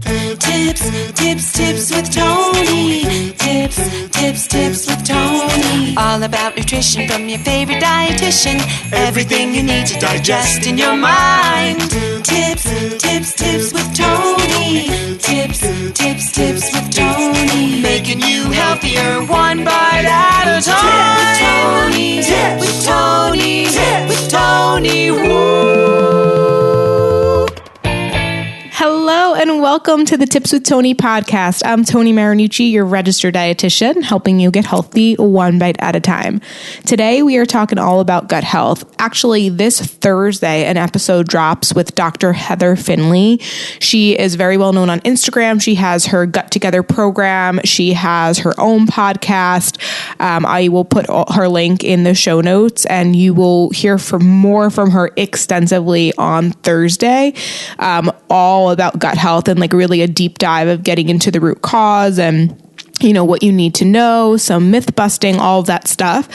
Tips with Tony. Tips with Tony. All about nutrition from your favorite dietitian. Everything you need to digest in your mind. Tips with Tony. Tips with Tony. Making you healthier one bite at a time. With Tony. Woo. Hello and welcome to the Tips with Tony podcast. I'm Tony Marinucci, your registered dietitian, helping you get healthy one bite at a time. Today we are talking all about gut health. Actually, this Thursday, an episode drops with Dr. Heather Finley. She is very well known on Instagram. She has her Gut Together program. She has her own podcast. I will put her link in the show notes, and you will hear more from her extensively on Thursday. All about gut health and like really a deep dive of getting into the root cause and what you need to know, some myth busting, all of that stuff.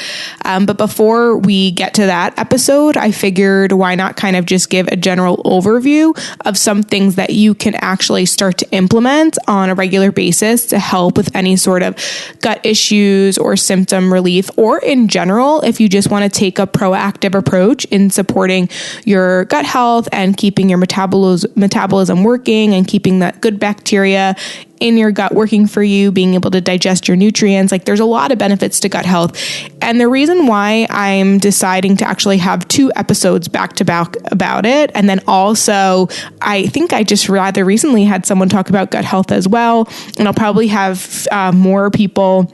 But before we get to that episode, I figured why not kind of just give a general overview of some things that you can actually start to implement on a regular basis to help with any sort of gut issues or symptom relief, or in general, if you just want to take a proactive approach in supporting your gut health and keeping your metabolism working and keeping that good bacteria in your gut working for you, being able to digest your nutrients. Like there's a lot of benefits to gut health. And the reason why I'm deciding to actually have 2 episodes back to back about it, and then also I think I just rather recently had someone talk about gut health as well, and I'll probably have more people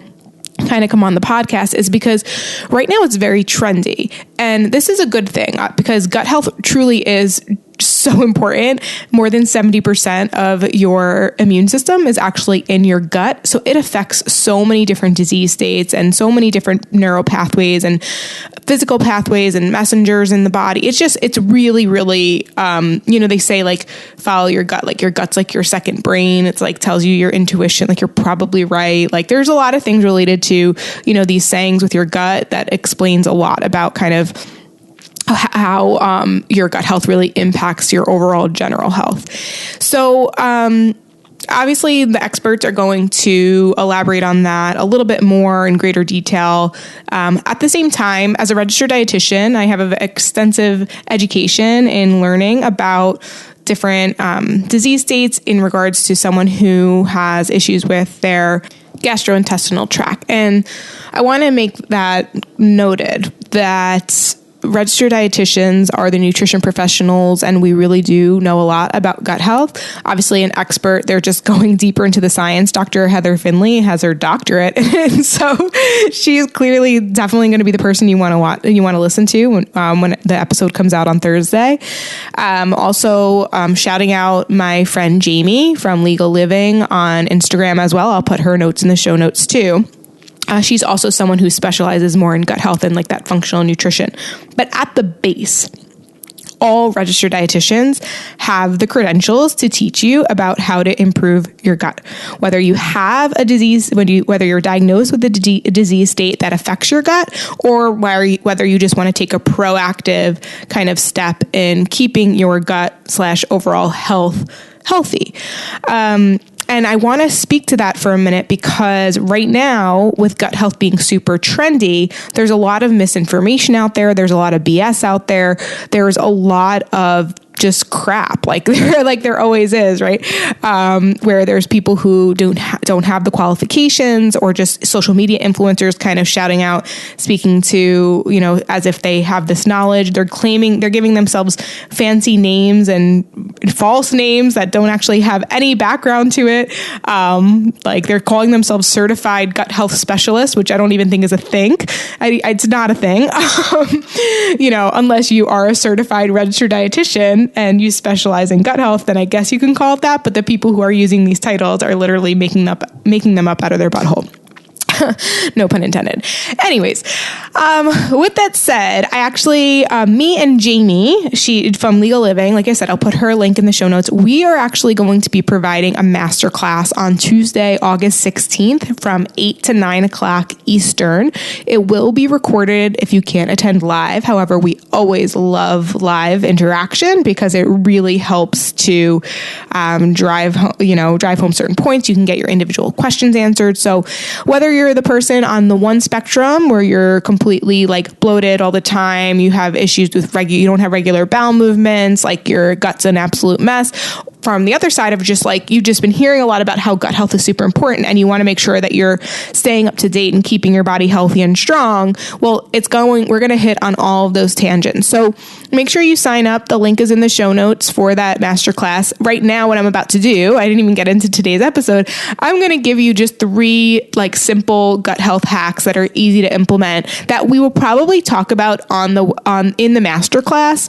kind of come on the podcast, is because right now it's very trendy. And this is a good thing because gut health truly is so important. More than 70% of your immune system is actually in your gut. So it affects so many different disease states and so many different neural pathways and physical pathways and messengers in the body. It's really, really, they say like follow your gut, like your gut's like your second brain. It's like tells you your intuition, like you're probably right. Like there's a lot of things related to, these sayings with your gut that explains a lot about kind of how your gut health really impacts your overall general health. So obviously the experts are going to elaborate on that a little bit more in greater detail. At the same time, as a registered dietitian, I have an extensive education in learning about different disease states in regards to someone who has issues with their gastrointestinal tract. And I want to make that noted that registered dietitians are the nutrition professionals, and we really do know a lot about gut health. Obviously, an expert, they're just going deeper into the science. Dr. Heather Finley has her doctorate, and so she's clearly definitely going to be the person you want to listen to when the episode comes out on Thursday. Also, shouting out my friend Jamie from Legal Living on Instagram as well. I'll put her notes in the show notes too. She's also someone who specializes more in gut health and like that functional nutrition. But at the base, all registered dietitians have the credentials to teach you about how to improve your gut. Whether you have a disease, whether you're diagnosed with a disease state that affects your gut, or whether you just want to take a proactive kind of step in keeping your gut / overall health healthy. And I want to speak to that for a minute because right now, with gut health being super trendy, there's a lot of misinformation out there. There's a lot of BS out there. There's a lot of just crap, like there always is, right? Where there's people who don't have the qualifications, or just social media influencers kind of shouting out, speaking to, as if they have this knowledge. They're giving themselves fancy names and false names that don't actually have any background to it. Like they're calling themselves certified gut health specialists, which I don't even think is a thing. It's not a thing. Unless you are a certified registered dietitian and you specialize in gut health, then I guess you can call it that. But the people who are using these titles are literally making them up out of their butthole. No pun intended. Anyways, with that said, I actually, me and Jamie, she from Legal Living, like I said, I'll put her link in the show notes. We are actually going to be providing a masterclass on Tuesday, August 16th from 8 to 9 o'clock Eastern. It will be recorded if you can't attend live. However, we always love live interaction because it really helps to drive home certain points. You can get your individual questions answered. So whether you're the person on the one spectrum where you're completely like bloated all the time, you have issues with you don't have regular bowel movements, like your gut's an absolute mess, from the other side of just like you've just been hearing a lot about how gut health is super important and you want to make sure that you're staying up to date and keeping your body healthy and strong, well, we're going to hit on all of those tangents. So make sure you sign up. The link is in the show notes for that masterclass. Right now, what I'm about to do, I didn't even get into today's episode, I'm going to give you just 3 like simple gut health hacks that are easy to implement that we will probably talk about in the masterclass.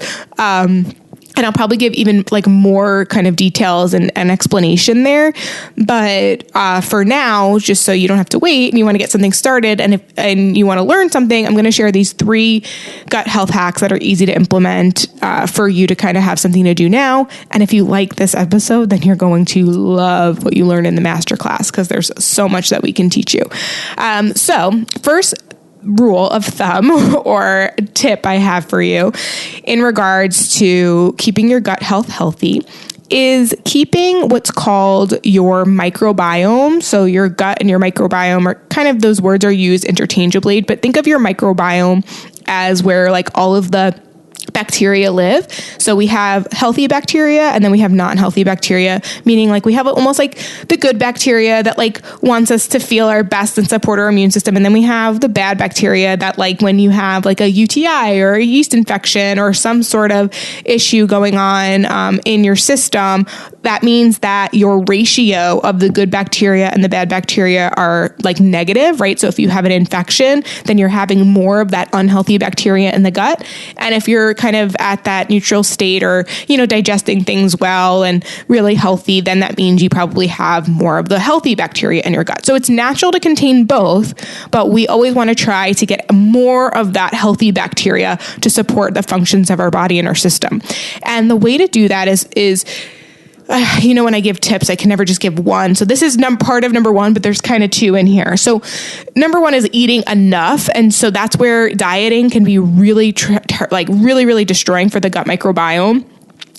And I'll probably give even like more kind of details and explanation there. But for now, just so you don't have to wait and you want to get something started and you want to learn something, I'm going to share these 3 gut health hacks that are easy to implement for you to kind of have something to do now. And if you like this episode, then you're going to love what you learn in the masterclass because there's so much that we can teach you. So first rule of thumb or tip I have for you in regards to keeping your gut health healthy is keeping what's called your microbiome. So your gut and your microbiome are kind of, those words are used interchangeably, but think of your microbiome as where like all of the bacteria live. So we have healthy bacteria and then we have non-healthy bacteria, meaning like we have almost like the good bacteria that like wants us to feel our best and support our immune system. And then we have the bad bacteria that like when you have like a UTI or a yeast infection or some sort of issue going on in your system, that means that your ratio of the good bacteria and the bad bacteria are like negative, right? So if you have an infection, then you're having more of that unhealthy bacteria in the gut. And if you're kind of at that neutral state or, digesting things well and really healthy, then that means you probably have more of the healthy bacteria in your gut. So it's natural to contain both, but we always want to try to get more of that healthy bacteria to support the functions of our body and our system. And the way to do that is when I give tips, I can never just give one. So this is part of number 1, but there's kind of 2 in here. So number 1 is eating enough. And so that's where dieting can be really, really destroying for the gut microbiome.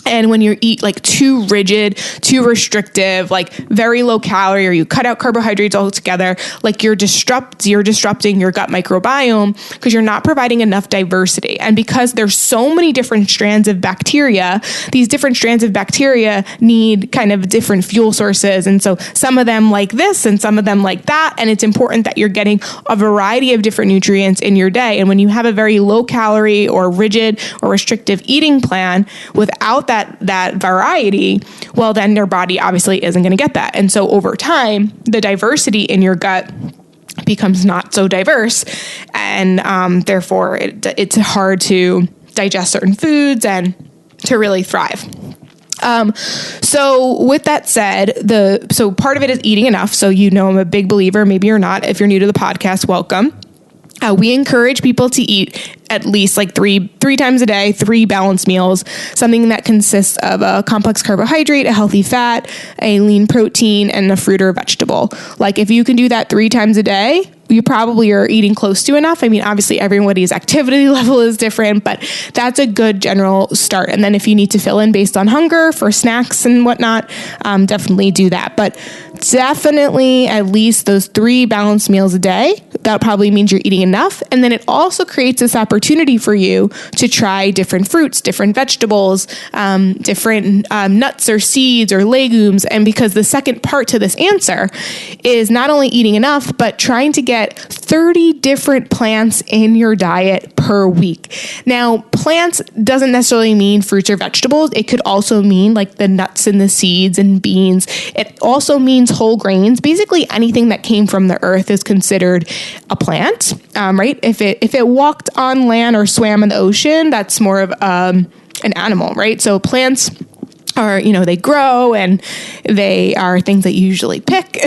And when you eat like too rigid, too restrictive, like very low calorie, or you cut out carbohydrates altogether, like you're disrupting your gut microbiome because you're not providing enough diversity. And because there's so many different strands of bacteria, these different strands of bacteria need kind of different fuel sources. And so some of them like this and some of them like that. And it's important that you're getting a variety of different nutrients in your day. And when you have a very low calorie or rigid or restrictive eating plan without that variety, well, then your body obviously isn't going to get that. And so over time, the diversity in your gut becomes not so diverse. And therefore, it's hard to digest certain foods and to really thrive. So with that said, so part of it is eating enough. So I'm a big believer. Maybe you're not. If you're new to the podcast, welcome. We encourage people to eat at least like three times a day, 3 balanced meals, something that consists of a complex carbohydrate, a healthy fat, a lean protein, and a fruit or vegetable. Like if you can do that 3 times a day, you probably are eating close to enough. I mean, obviously everybody's activity level is different, but that's a good general start. And then if you need to fill in based on hunger for snacks and whatnot, definitely do that. But definitely at least those 3 balanced meals a day. That probably means you're eating enough. And then it also creates this opportunity for you to try different fruits, different vegetables, different nuts or seeds or legumes. And because the second part to this answer is not only eating enough, but trying to get 30 different plants in your diet per week. Now, plants doesn't necessarily mean fruits or vegetables. It could also mean like the nuts and the seeds and beans. It also means whole grains. Basically, anything that came from the earth is considered a plant, right? If it walked on land or swam in the ocean, that's more of an animal, right? So plants are, they grow and they are things that you usually pick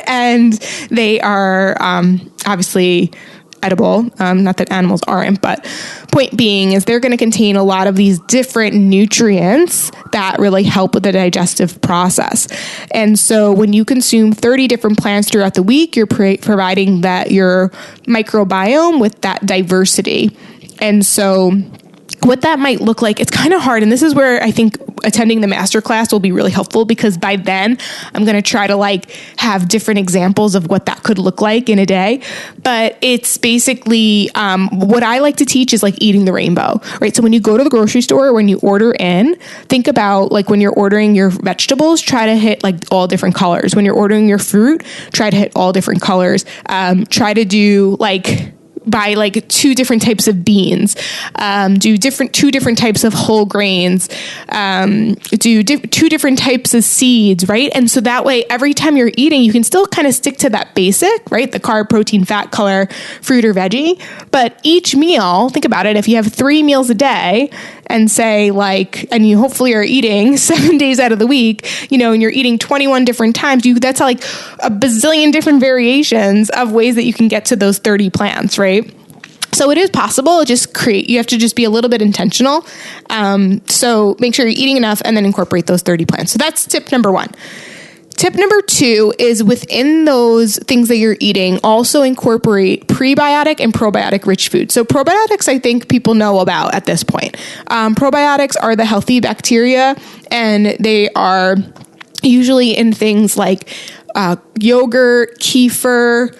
and they are obviously edible. Not that animals aren't, but point being is they're going to contain a lot of these different nutrients that really help with the digestive process. And so when you consume 30 different plants throughout the week, you're providing your microbiome with that diversity. And so what that might look like, it's kind of hard. And this is where I think attending the masterclass will be really helpful, because by then I'm going to try to have different examples of what that could look like in a day. But it's basically what I like to teach is eating the rainbow, right? So when you go to the grocery store, when you order in, think about when you're ordering your vegetables, try to hit all different colors. When you're ordering your fruit, try to hit all different colors. Try to do buy 2 different types of beans, do two different types of whole grains, do 2 different types of seeds, right? And so that way, every time you're eating, you can still kind of stick to that basic, right? The carb, protein, fat, color, fruit or veggie. But each meal, think about it, if you have 3 meals a day and say and you hopefully are eating 7 days out of the week, and you're eating 21 different times, that's a bazillion different variations of ways that you can get to those 30 plants, right? So it is possible. You have to just be a little bit intentional. So make sure you're eating enough and then incorporate those 30 plants. So that's tip number 1. Tip number 2 is within those things that you're eating, also incorporate prebiotic and probiotic rich food. So probiotics, I think people know about at this point. Probiotics are the healthy bacteria, and they are usually in things like yogurt, kefir,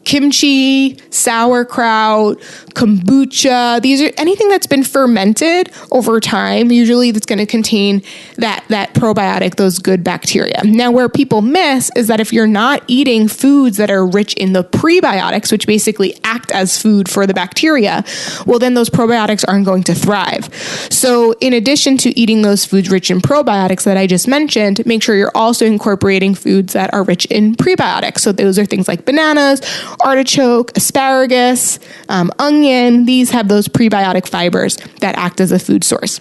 kimchi, sauerkraut, kombucha. These are anything that's been fermented over time. Usually that's going to contain that probiotic, those good bacteria. Now, where people miss is that if you're not eating foods that are rich in the prebiotics, which basically act as food for the bacteria, well, then those probiotics aren't going to thrive. So in addition to eating those foods rich in probiotics that I just mentioned, make sure you're also incorporating foods that are rich in prebiotics. So those are things like bananas, artichoke, asparagus, onion. These have those prebiotic fibers that act as a food source.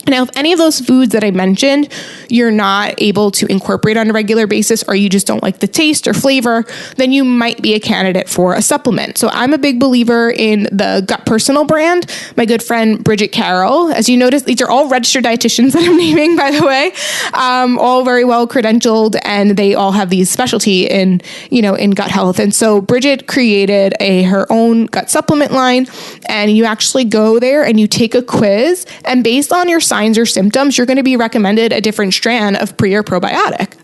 Now, if any of those foods that I mentioned, you're not able to incorporate on a regular basis, or you just don't like the taste or flavor, then you might be a candidate for a supplement. So I'm a big believer in the Gut Personal brand. My good friend, Bridget Carroll, as you notice, these are all registered dietitians that I'm naming, by the way, all very well credentialed, and they all have these specialty in gut health. And so Bridget created her own gut supplement line, and you actually go there and you take a quiz, and based on your signs or symptoms, you're going to be recommended a different strand of probiotic.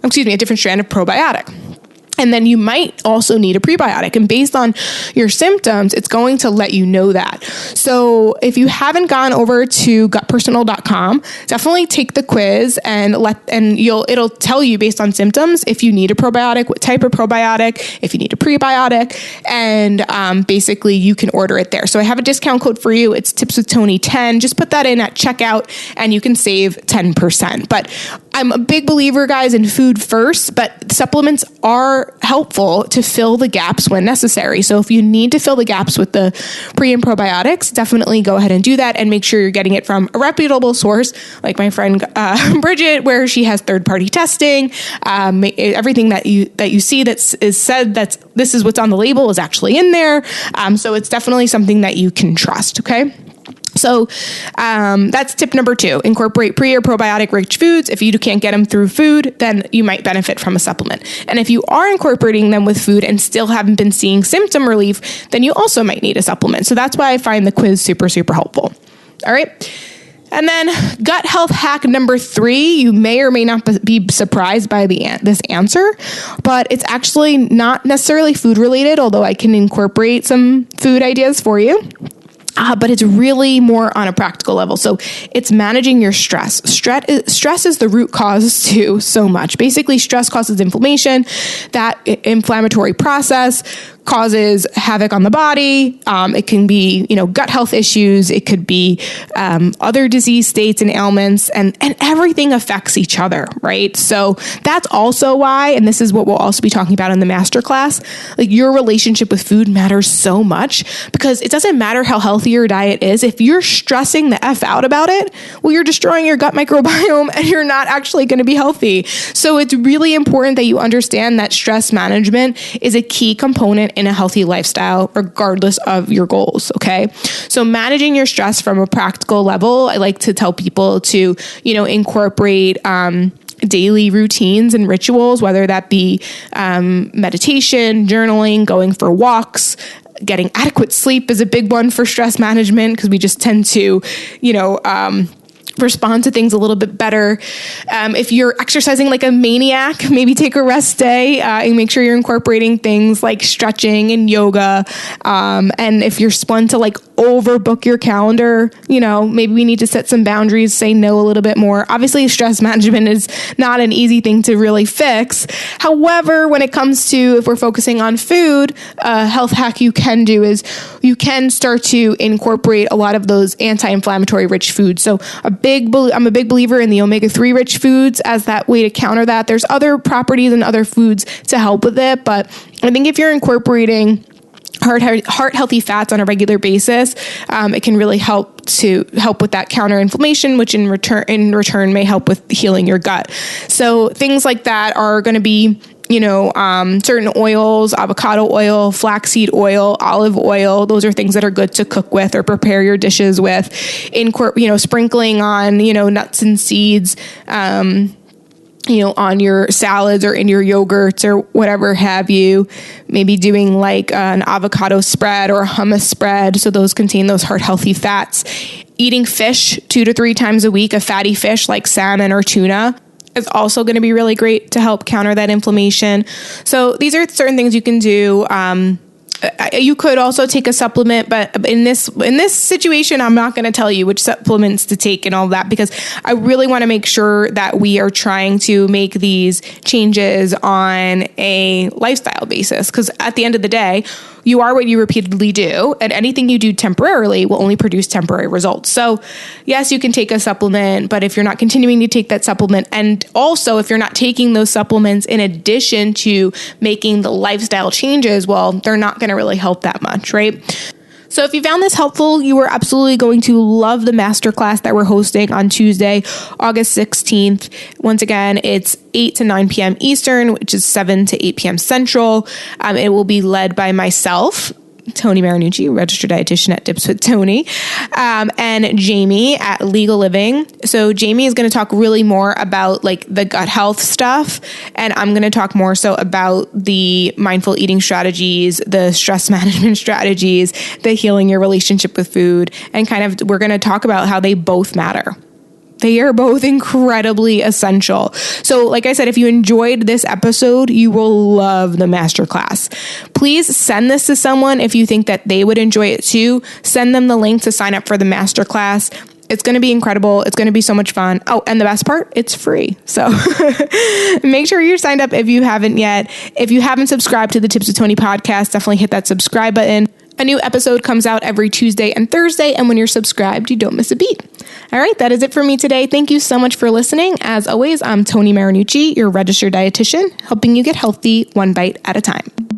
And then you might also need a prebiotic. And based on your symptoms, it's going to let you know that. So if you haven't gone over to gutpersonal.com, definitely take the quiz and it'll tell you based on symptoms if you need a probiotic, what type of probiotic, if you need a prebiotic, and basically you can order it there. So I have a discount code for you. It's Tips with Tony 10. Just put that in at checkout and you can save 10%. But I'm a big believer, guys, in food first, but supplements are helpful to fill the gaps when necessary. So if you need to fill the gaps with the pre and probiotics, definitely go ahead and do that, and make sure you're getting it from a reputable source like my friend Bridget, where she has third-party testing. Everything that you see that is said that this is what's on the label is actually in there. So it's definitely something that you can trust. Okay. So that's tip number 2. Incorporate pre or probiotic rich foods. If you can't get them through food, then you might benefit from a supplement. And if you are incorporating them with food and still haven't been seeing symptom relief, then you also might need a supplement. So that's why I find the quiz super, super helpful. All right. And then gut health hack number 3, you may or may not be surprised by this answer, but it's actually not necessarily food related, although I can incorporate some food ideas for you. But it's really more on a practical level. So it's managing your stress. Stress is the root cause to so much. Basically, stress causes inflammation. That inflammatory process causes havoc on the body. It can be, gut health issues. It could be other disease states and ailments, and everything affects each other, right? So that's also why, and this is what we'll also be talking about in the masterclass, like your relationship with food matters so much, because it doesn't matter how healthy your diet is. If you're stressing the F out about it, well, you're destroying your gut microbiome and you're not actually going to be healthy. So it's really important that you understand that stress management is a key component in a healthy lifestyle, regardless of your goals. Okay. So managing your stress from a practical level, I like to tell people to, incorporate, daily routines and rituals, whether that be meditation, journaling, going for walks. Getting adequate sleep is a big one for stress management, because we just tend to, respond to things a little bit better. If you're exercising like a maniac, maybe take a rest day and make sure you're incorporating things like stretching and yoga. And if you're one to like overbook your calendar, maybe we need to set some boundaries, say no a little bit more. Obviously, stress management is not an easy thing to really fix. However, when it comes to, if we're focusing on food, a health hack you can do is you can start to incorporate a lot of those anti-inflammatory rich foods. So I'm a big believer in the omega-3 rich foods as that way to counter that. There's other properties and other foods to help with it, but I think if you're incorporating heart healthy fats on a regular basis, it can really help with that counter inflammation, which in return may help with healing your gut. So things like that are going to be certain oils, avocado oil, flaxseed oil, olive oil. Those are things that are good to cook with or prepare your dishes with. Sprinkling on, nuts and seeds, on your salads or in your yogurts or whatever have you. Maybe doing like an avocado spread or a hummus spread. So those contain those heart healthy fats. Eating fish 2 to 3 times a week, a fatty fish like salmon or tuna, is also going to be really great to help counter that inflammation. So these are certain things you can do. You could also take a supplement, but in this situation, I'm not going to tell you which supplements to take and all that, because I really want to make sure that we are trying to make these changes on a lifestyle basis. Because at the end of the day, you are what you repeatedly do, and anything you do temporarily will only produce temporary results. So yes, you can take a supplement, but if you're not continuing to take that supplement, and also if you're not taking those supplements in addition to making the lifestyle changes, well, they're not going to really help that much, right? So if you found this helpful, you are absolutely going to love the masterclass that we're hosting on Tuesday, August 16th. Once again, it's 8 to 9 p.m. Eastern, which is 7 to 8 p.m. Central. It will be led by myself, Tony Marinucci, registered dietitian at Tips with Tony, and Jamie at Legal Living. So Jamie is going to talk really more about like the gut health stuff, and I'm going to talk more so about the mindful eating strategies, the stress management strategies, the healing your relationship with food, and we're going to talk about how they both matter. They are both incredibly essential. So like I said, if you enjoyed this episode, you will love the masterclass. Please send this to someone if you think that they would enjoy it too. Send them the link to sign up for the masterclass. It's going to be incredible. It's going to be so much fun. Oh, and the best part, it's free. So make sure you're signed up if you haven't yet. If you haven't subscribed to the Tips with Tony podcast, definitely hit that subscribe button. A new episode comes out every Tuesday and Thursday, and when you're subscribed, you don't miss a beat. All right, that is it for me today. Thank you so much for listening. As always, I'm Tony Marinucci, your registered dietitian, helping you get healthy one bite at a time.